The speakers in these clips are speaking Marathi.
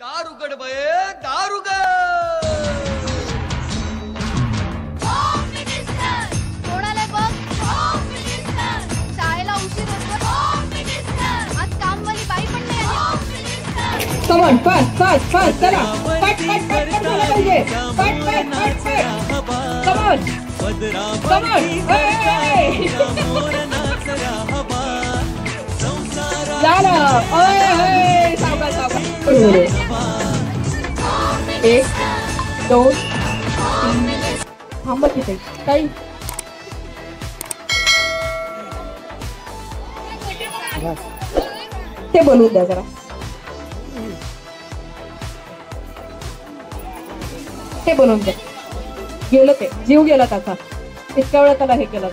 दारुगड बये दारुगड. कोणाला बघ शाळेला उशीर होतो. आज कामवाली बाई पण नाही आली. Come on fast fast fast चला फट फट फट फट झालं पाहिजे. फट फट फट फट कम ऑन कम ऑन झालं. ओय सावकाश सावकाश. 1 2 3 थांबा तिथे काही ते बोलून द्या जरा. ते बोलून द्या. गेलं ते जीव गेला त्याचा इतक्या वेळा त्याला हे केलं.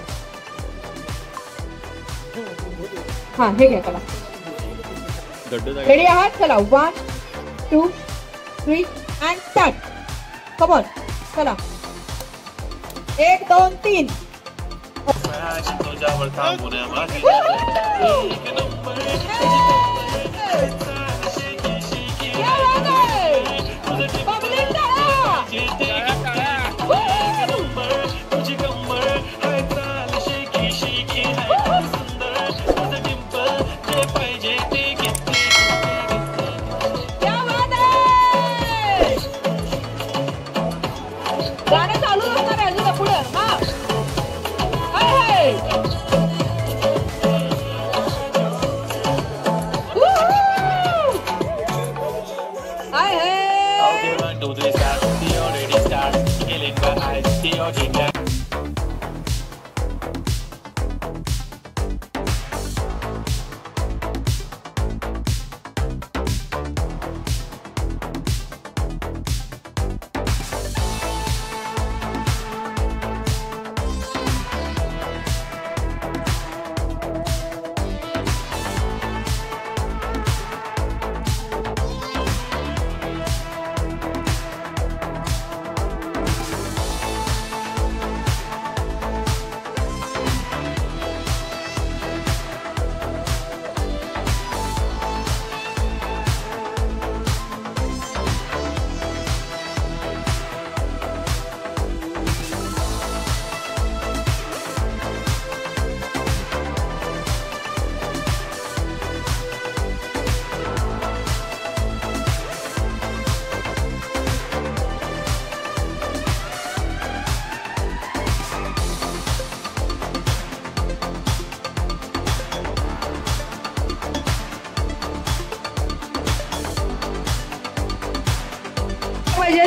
हा हे घ्या त्याला. रेडी आहात चला 1 2 3 अँड स्टार्ट. कम ऑन चला 1 2 3. गाणं चालू असणार आहे अजून पुढे.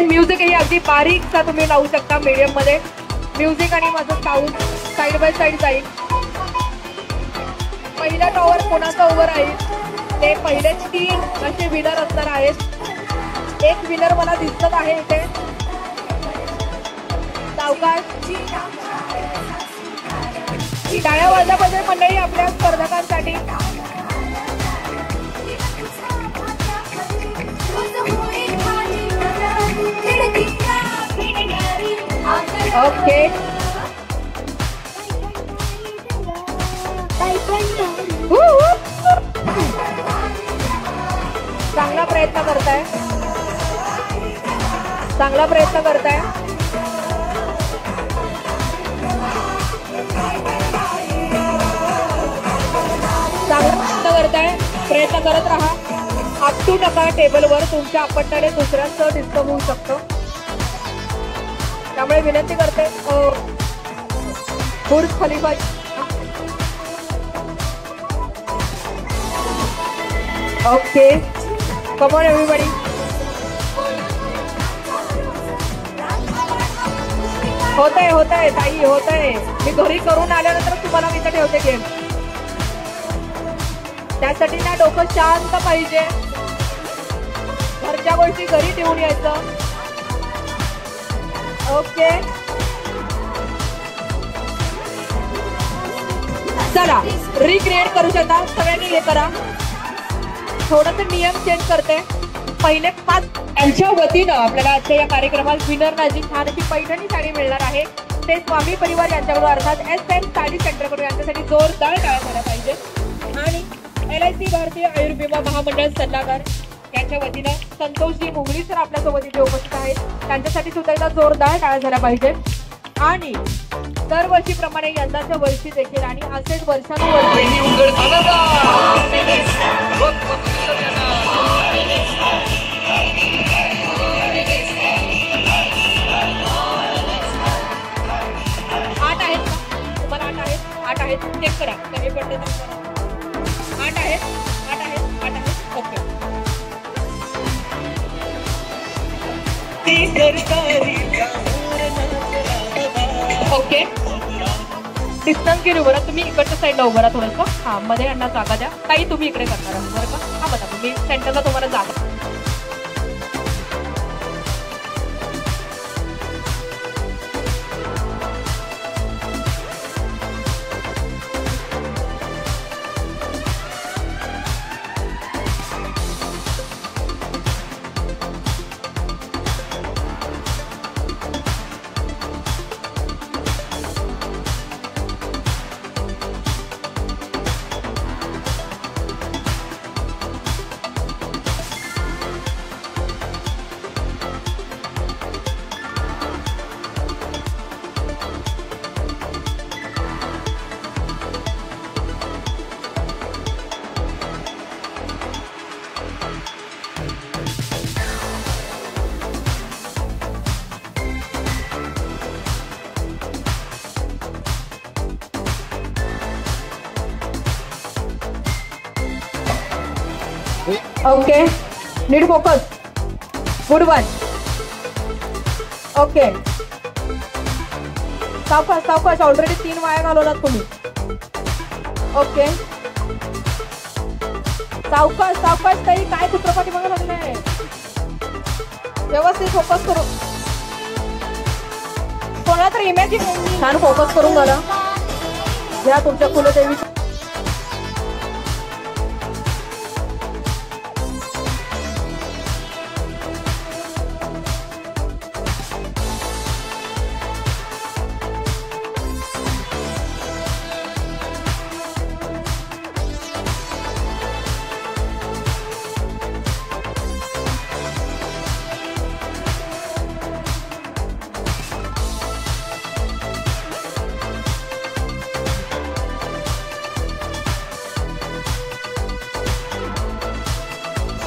म्युझिक ही अगदी बारीकसा तुम्ही लावू शकता मीडियम मध्ये. म्युझिक आणि माझं साऊंड साइड बाय साइड जाईल. पहिला टॉवर कोणाचा उभं राहील ते पहिले 3 असे विनर असणार आहेत. एक विनर मला दिसत आहे इथे. सावकाश टाळ्या वाजल्या पाहिजे मंडळी आपल्या स्पर्धकांसाठी. ओके चांगला प्रयत्न करताय. चांगला प्रयत्न करताय. चांगला प्रयत्न करताय. प्रयत्न करत राहा. आपटू नका टेबलवर. तुमच्या आपटण्याने दुसऱ्यांचं डिस्टर्ब होऊ शकतो. त्यामुळे विनंती करते Burj Khalifa. Okay come on everybody. होतंय ताई होतंय. मी घरी करून आल्यानंतर तुम्हाला मी इथे ठेवते गेम. त्यासाठी ना डोकं शांत पाहिजे. घरच्या गोष्टी घरी ठेवून यायचं. ओके चला रिक्रिएट करू शकता. सगळ्यांनी हे करा. थोडंसं नियम चेंज करते. पहिले 5 यांच्या वतीनं आपल्याला आजच्या या कार्यक्रमात विनरना जी छान अशी पैठणी साडी मिळणार आहे ते स्वामी परिवार यांच्याकडून अर्थात SM साडी सेंटरकडून यांच्यासाठी जोरदार टाळ्या झाल्या पाहिजे. आणि LIC भारतीय आयुर्विमा महामंडळ सल्लागार यांच्या वतीनं संतोषजी मुंगळी सर आपल्यासोबत इथे उपस्थित आहेत. त्यांच्यासाठी सुद्धा एकदा जोरदार टाळ्या झाल्या पाहिजे. आणि दरवर्षीप्रमाणे यंदाच्या वर्षी देखील आणि असेच वर्षानुवर्षी उघड आनंद 8 आहेत चेक करा कमी पडते 8 आहेत ओके. ओके डिस्टन्स घेऊन उभं राहा. तुम्ही इकडच्या साईडला उभं राहा थोडंसं. हा मध्ये यांना जागा द्या. ताई तुम्ही इकडे करणार आहात बरं का. हा बघा मी सेंटरला तुम्हाला जागा. Okay need focus. Good one. Okay सावकाश ऑलरेडी 3 वाया घालवलात तुम्ही. ओके सावकाश ताई काय चित्रपटी बघा लागले. व्यवस्थित फोकस करू. कोणाला तर इमॅजिन छान फोकस करून घाला. घ्या तुमच्या कुलदेवी.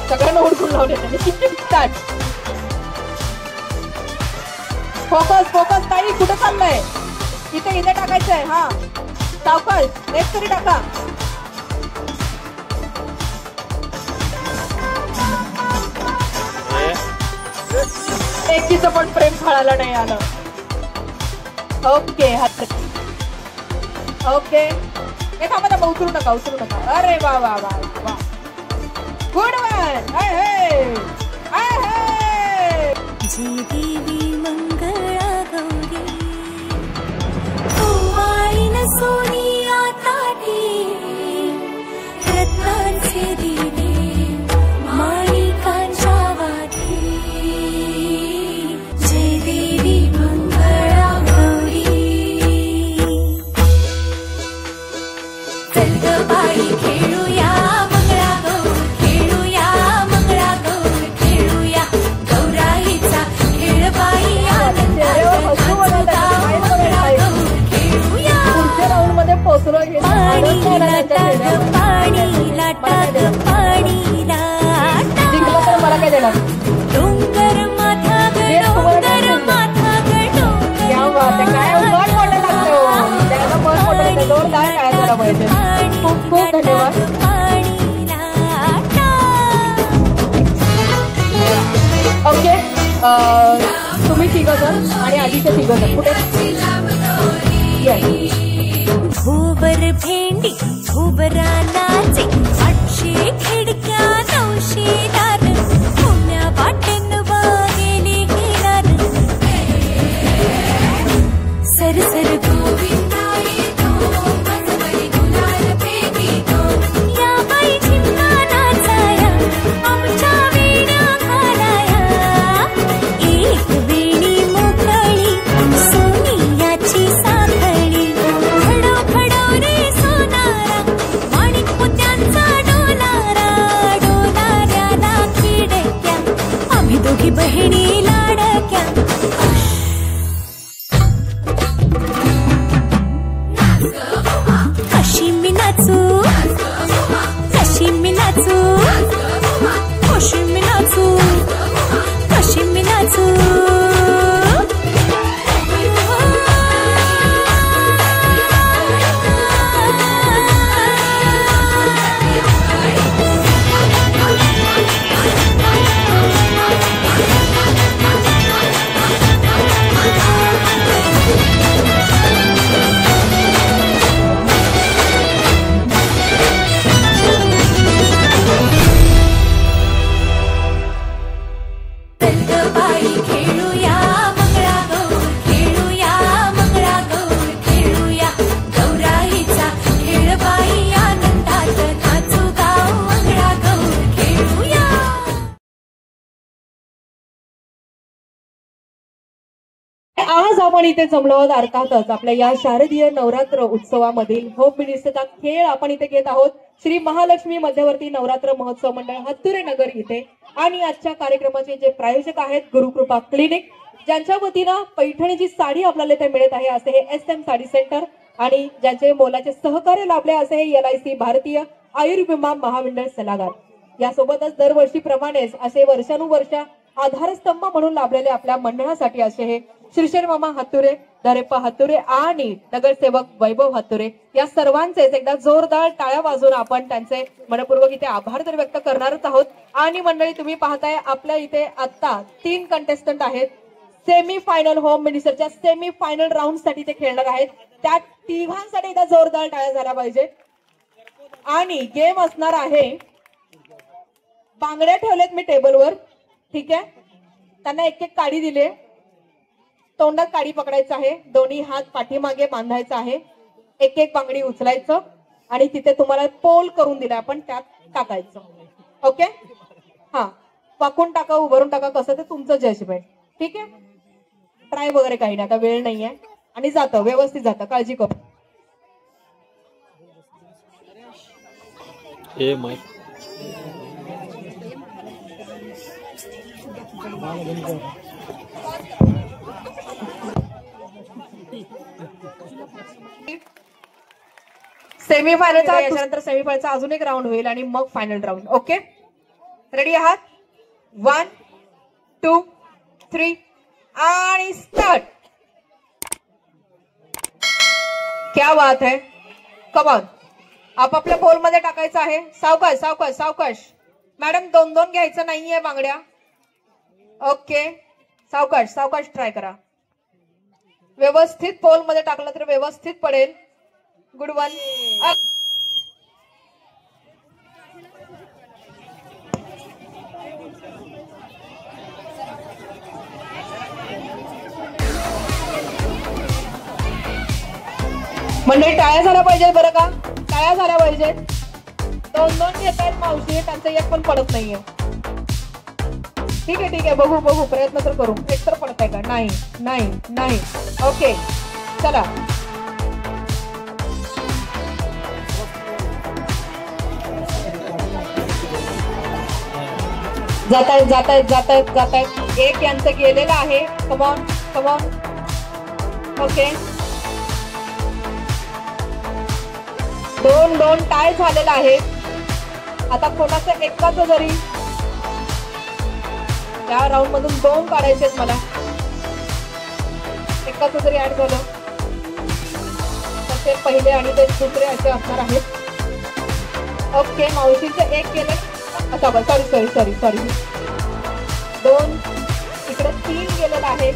सगळ्यांना ओळखून लावले त्यांनी. स्टार्ट. फोकस ताई कुठे चाललंय. इथे टाकायचंय. हा सावकाश एक तरी टाका. एकीचं पण प्रेम फळायला नाही आलं. ओके हात. ओके हे थांबा उचलू नका. अरे वा वा वा वा गुड वन. जय देवी मंगळा गौरी ओवाळीन सोनिया ताटी रत्नांचे दिवे माणिकांच्या वाती. जय देवी मंगळा गौरी. चल ग बाई खेळूया मला काय देणार. डोंगर माथा काय जोरदार काय झाला पाहिजे. खूप खूप धन्यवाद. ओके तुम्ही 3 जण आणि आधीचे 3 जण कुठे. भूबर भेंडी भूबरा नाचे 800 खिडक्या 900 दार पुण्या वाटेन वागेली घेणार. सरसर गोविंदाई या बाई चिमणा नाचाया आमच्या वेण्या घालाया. एक वेणी मोकळी सोनियाची साखळी खडो रे सोनारा माणिक पुत्यांचा डोलारा डोलाऱ्याला आम्ही दोघी बहिणी लाडक्या कशी मी नाचू कशी मी नाचू कशी मी नाचू कशी मी नाचू आज आपण इथे जमलो आहोत अर्थातच आपल्या या शारदीय नवरात्र उत्सवामधील होम मिनिस्टरचा खेळ आपण इथे घेत आहोत श्री महालक्ष्मी मध्यवर्ती नवरात्र महोत्सव मंडळ हत्तुरे नगर इथे. आणि आजच्या कार्यक्रमाचे जे प्रायोजक आहेत गुरुकृपा क्लिनिक, ज्यांच्या वतीनं पैठणीची साडी आपल्याला इथे मिळत आहे असे हे SM साडी सेंटर, आणि ज्यांचे मोलाचे सहकार्य लाभले असे हे LIC भारतीय आयुर्विमा महामंडळ सल्लागार. यासोबतच दरवर्षीप्रमाणेच असे वर्षानुवर्ष आधारस्तंभ म्हणून लाभलेले आपल्या मंडळासाठी असे हे श्रीशेर मामा हत्तुरे, दरेप्पा हत्तुरे आणि नगरसेवक वैभव हत्तुरे या सर्वांचेच एकदा जोरदार टाळ्या वाजवून आपण त्यांचे मनपूर्वक इथे आभार तर व्यक्त करणारच आहोत. आणि मंडळी तुम्ही पाहताय आपल्या इथे आता 3 कंटेस्टंट आहेत. सेमी फायनल होम मिनिस्टरच्या सेमी फायनल राऊंड साठी ते खेळणार आहेत. त्या तिघांसाठी एकदा जोरदार टाळ्या झाल्या पाहिजेत. आणि गेम असणार आहे, बांगड्या ठेवलेत मी टेबलवर, ठीक आहे. त्यांना एक एक काडी दिली, तोंडात काडी पकडायचं आहे, दोन्ही हात पाठीमागे बांधायचा आहे, एक एक बांगडी उचलायचं आणि तिथे तुम्हाला पोल करून दिला आपण त्यात टाकायचं. ओके, हा, वाकून टाका उभारून टाका कसं ते तुमचं जजमेंट, ठीक आहे. ट्राय वगैरे काही नाही, आता वेळ नाहीये आणि जातं व्यवस्थित जातं, काळजी करू. सेमीफायनलचा याच्यानंतर सेमीफायनलचा अजून एक राऊंड होईल आणि मग फायनल राऊंड. ओके, रेडी आहात? 1 2 3 आणि स्टार्ट. क्या बात है, कम ऑन. आपापल्या पोल मध्ये टाकायचं आहे. सावकाश सावकाश सावकाश मॅडम, 2-2 घ्यायचं नाहीये बांगड्या. ओके, सावकाश सावकाश ट्राय करा. व्यवस्थित पोल मध्ये टाकलं तर व्यवस्थित पडेल. Good one. मंडळी टाळ्या झाल्या पाहिजेत बरं का, टाळ्या झाल्या पाहिजेत. 2-2 घेत आहेत मावशी, त्यांचं एक पण पडत नाहीये. ठीक आहे ठीक आहे, बघू बघू, प्रयत्न तर करू. एक तर पडत आहे का? नाही नाही नाही. ओके चला, जातायत जातायत जातायत जातायत. एक यांचं गेलेलं आहे. Come on come on. ओके, 2-2 टाय झालेला आहे. आता कोणाचं एकाचं जरी या राऊंड मधून 2 काढायचे आहेत मला, एकाचं जरी ऍड झालं तर ते पहिले आणि ते दुसरे असे असणार आहेत. ओके, मावशीचं एक गेले. सॉरी सॉरी सॉरी सॉरी 2 इकडे 3 गेलेला आहे.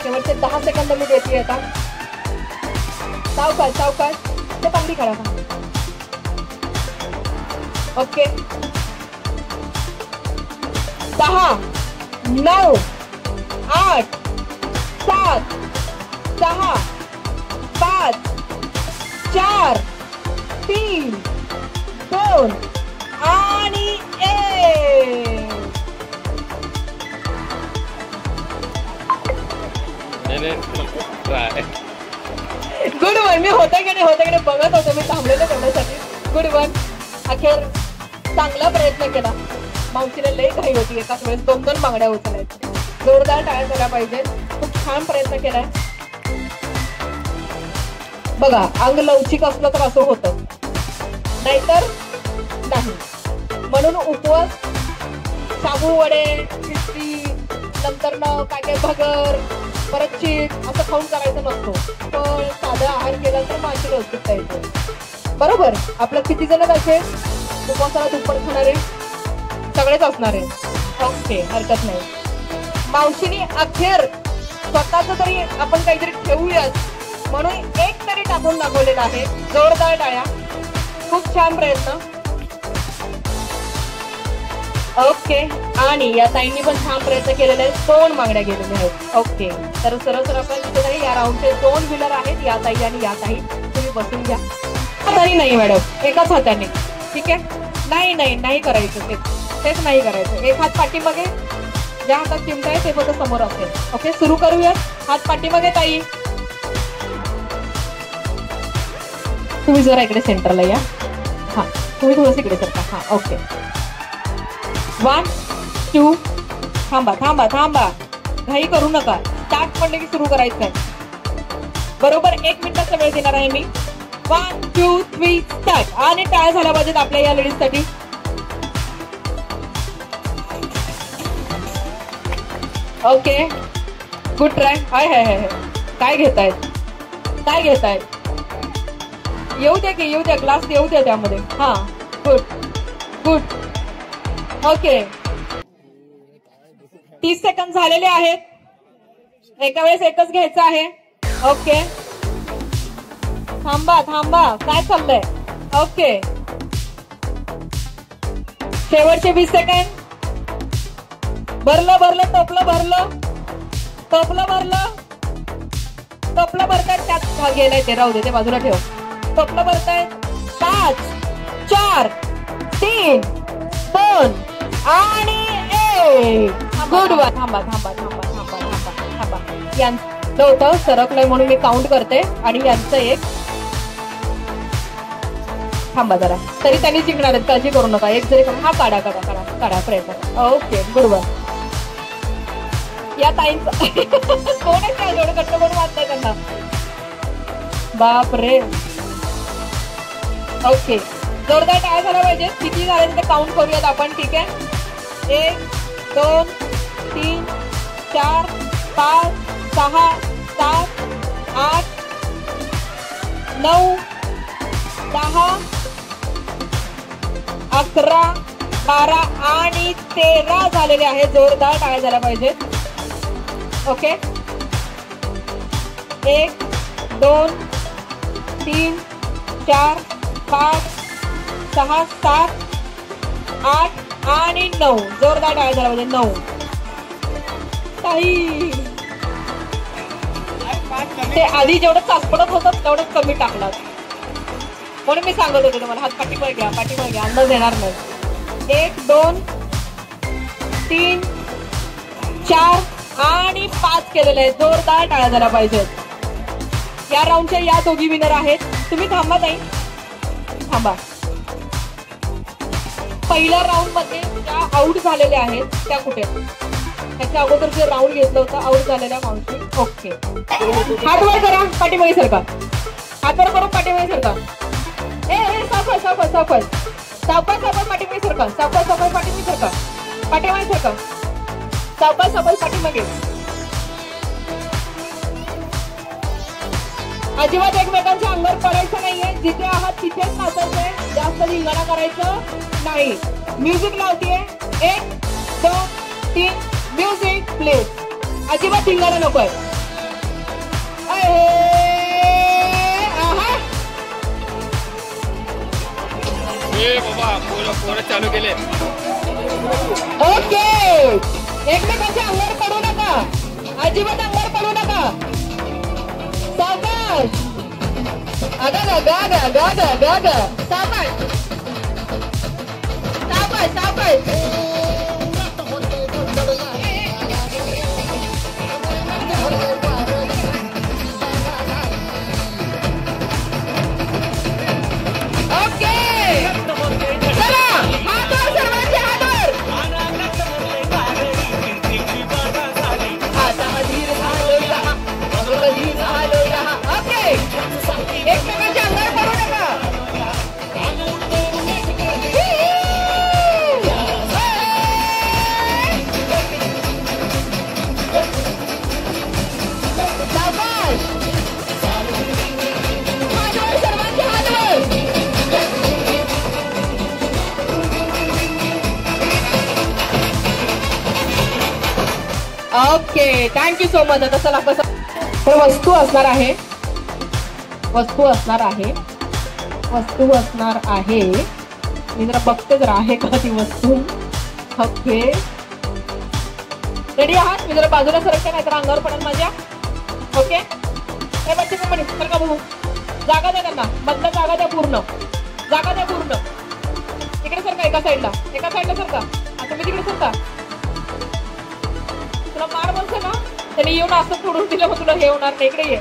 शेवटचे 10 सेकंद मी देते आता. सावकाश सावकाश, ते बांगडी काढा. ओके, 10 9 8 7 6 5 4 3 2 आणि 1. Good one. मी होता की नाही बघत होतो, मी थांबलेलो करण्यासाठी. Good one. अखेर चांगला प्रयत्न केला. मावशीला लई घाई होती एकाच वेळेस 2-2 बांगड्या उचलायच्या. जोरदार टाळ्या झाल्या पाहिजे. खूप छान प्रयत्न केलाय. बघा अंग लवचिक असलं तर असं होतं, नाहीतर नाही. म्हणून उपवास, शाबू वडे, खिचडी, नंतर काय काय भगर, परत चीक असं खाऊन करायचं नसतो. पण साधा आहार केला तर माशी लवचिकता येते. बरोबर. आपलं किती जण असे उपवासाला दुप्पट खाणारे? सगळेच असणारे. ओके, हरकत नाही. मावशीने अखेर स्वतःच तरी आपण काहीतरी ठेवूयात म्हणून एक तरी टाकून दाखवलेला आहे. जोरदार टाळ्या. खूप छान प्रयत्न. ओके. आणि या ताईंनी पण छान प्रयत्न केलेला आहे. 2 बांगड्या गेलेल्या आहेत. ओके, तर सरळ आपण तिथे तरी या राऊंडचे 2 विनर आहेत, या ताई आणि या ताई. तुम्ही बसून घ्या. तरी नाही मॅडम, एकाच हाताने. ठीक आहे. नाही नाही नाही करायचं, तेच नाही करायचं. एक हात पाठीमागे, ज्या हातात चिमटा आहे ते फक्त समोर असेल. ओके, सुरू करूया. हात पाठीमागे ताई. तुम्ही जरा इकडे सेंटरला या. हा, तुम्ही थोडंसं इकडे सरका. हा, ओके. 1 2 थांबा थांबा थांबा, घाई करू नका. स्टार्ट म्हणलं की सुरू करायचं आहे. बरोबर 1 मिनिटाचा वेळ देणार आहे मी. 1 2 3 स्टार्ट. आणि टाळ्या झाल्या पाहिजेत आपल्या या लेडीज साठी. Okay, good try. Hi hi hi. काय घेतायत, काय घेतायत? येऊ द्या की, येऊ द्या, ग्लास येऊ द्या त्यामध्ये. हा, गुड गुड. ओके, 30 सेकंद झालेले आहेत. एका वेळेस एकच घ्यायचं आहे. ओके, थांबा थांबा, काय चाललंय? ओके, शेवटचे 20 सेकंड. भरलं भरलं, टोपलं भरलं, टोपलं भरलं, टोपलं भरतायत. त्यात गेलंय ते, राहू दे, ते बाजूला ठेव. टोपलं भरतायत. 5 4 3 2 आणि 1. Good one. थांबा थांबा थांबा थांबा थांबा थांबा. यांचं होतं सरकलंय म्हणून मी काउंट करते आणि यांचं एक. थांबा जरा, तरी त्यांनी जिंकणार आहेत, काळजी करू नका. एक जरी हा काढा काढा काढा काढा प्रयत्न. Okay, good one. या ताईंचं कोण आहे त्या जेवढं कट्ट करून वाचताय त्यांना? बाप रे. ओके, जोरदार टाळ्या झाला पाहिजे. किती झाले ते काउंट करूयात आपण. ठीक आहे. 1 2 3 4 5 6 7 8 9 10 11 12 आणि 13 झालेले आहे. जोरदार टाळ्या झाल्या पाहिजेत. ओके, 1 2 3 4 5 6 7 8 आणि 9. जोरदार टाळ्या झाल्या पाहिजे. 9. ताई ते आधी जेवढं चाचपडत होतं तेवढं कमी टाकलं म्हणून मी सांगत होते तुम्हाला. हात पाठीमागे घ्या, पाठीमागे घ्या, अंदाज येणार नाही. 1 2 3 4 आणि 5 केलेले आहेत. जोरदार टाळ्या झाल्या पाहिजेत. या राऊंडच्या या दोघी विनर आहेत. तुम्ही थांबा ताई, थांबा. पहिल्या राऊंड मध्ये ज्या आउट झालेल्या आहेत त्या कुठे? त्याच्या अगोदर जे राऊंड घेतलं होतं आउट झालेल्या मावशी. ओके, हात वर करा, पाठीमागे सरका. हात वर करून पाठीमागे सरका. सावकाश सावकाश सावकाश सावकाश सावकाश पाठीमागे सरका. सावकाश सावकाश पाठीमागे सरका. पाठीमागे सरका. सावकाश सावकाश पाठीमागे. अजिबात एकमेकांच्या अंगावर पडायचं नाहीये. जिथे आहात तिथेच नाचायचंय. जास्त धिंगाणा करायचं नाही. म्युझिक लावतीये. 1 2 3 music please. अजिबात धिंगाणा नकोय. बाबा चालू केले. ओके, एकमेकांच्या अंगावर पडू नका. अजिबात अंगावर पडू नका. सावकाश. अगं गागा गागा गागा. सावकाश सावकाश सावकाश. ओके, चला हातवर, सर्वांचे हातवर. Okay thank you so much. आता चला कसं तर वस्तू असणार आहे. वस्तू असणार आहे. वस्तू असणार आहे. मी जरा बघते जरा आहे का ती वस्तू. ओके रेडी आहात. मी जरा बाजूला सरकते नाही तर अंगावर पडेल माझ्या. ओके हे बच्चे कंपनी सरका बघू. जागा द्या त्यांना. मधला जागा द्या पूर्ण. जागा द्या पूर्ण. इकडे सरका. एका साईडला सरका. आता मी तिकडे सरका. तुला मार बसतो ना त्यांनी येऊन असं सोडून दिलं मग तुला हे होणार नाही. इकडे ये.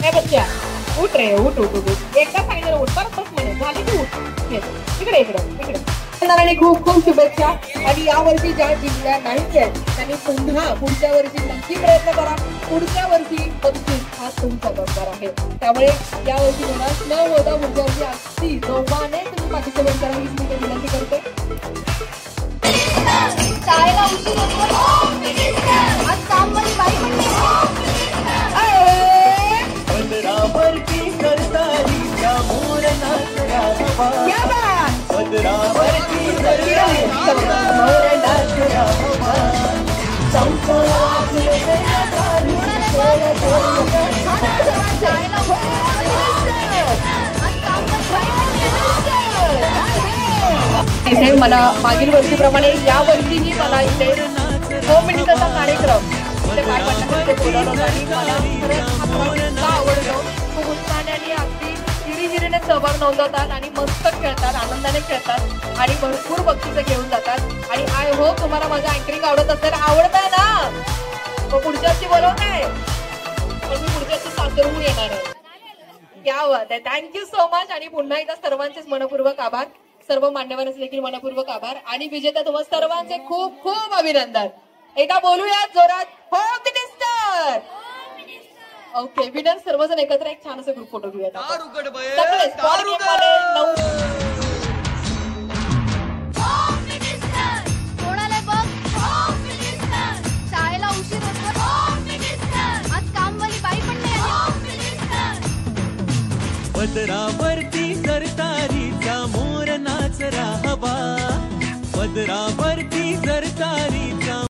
हे बच्चा उठ रे. उठ उठ उठ उठ. एका साईडला उठ. परत बस म्हणे झाली की उठ. इकडे इकडे इकडे. आणि खूप खूप शुभेच्छा. आणि यावर्षी ज्या जिंकल्या नाही आहेत त्यांनी पुढच्या वर्षी नक्की प्रयत्न करा. पुढच्या वर्षी 35 हा तुमचा दरबार आहे. त्यामुळे यावर्षी निराश न होता पुढच्या वर्षी अगदी जोमाने तुम्ही पार्टिसिपेट करा ही मी विनंती करते. शाळेला उशीर होतो. आज कामवाली बाई पण नाही. पदरावरती सरतारीच्या मोर नाचरा हवा. क्या बात. पदरावरती सरतारीच्या मोर नाचरा हवा. इथे मला मागील वर्षीप्रमाणे या वर्षीही मला इथे 2 मिनिटाचा कार्यक्रम इथे पार पडण्यासाठी बोलवलं होतं आणि मला खरंच हा प्रवास इतका आवडतो. खूप उत्साहाने आणि अगदी हिरीहिरीने सहभाग नोंदवतात आणि मस्त खेळतात. आनंदाने खेळतात आणि भरपूर बक्षिसं घेऊन जातात. आणि आय होप तुम्हाला माझं अँकरिंग आवडत असेल. आवडतंय ना. मग पुढच्या वर्षी बोलवताय. पण मी पुढच्या वर्षी सासरहून येणार आहे. क्या बात आहे. Thank you so much. आणि पुन्हा एकदा सर्वांचेच मनपूर्वक आभार. सर्व मान्यवरांचे देखील मनपूर्वक आभार. आणि विजेता तुम्हा सर्वांचे खूप खूप अभिनंदन. एकदा बोलूयात जोरात. Home minister. ओके विनर सर्वजण एकत्र एक छान असं ग्रुप फोटो घेऊयात. दार उघड बये, सगळे दार स्पॉट उघड. गेममध्ये 9 होम मिनिस्टर. कोणाला बघ. Home minister. शाळेला उशीर होतो. Home minister. आज कामवाली बाई पण नाही आली. Home minister. पदरावरती सरतारीचा मोर नाचरा हवा. पदरावरती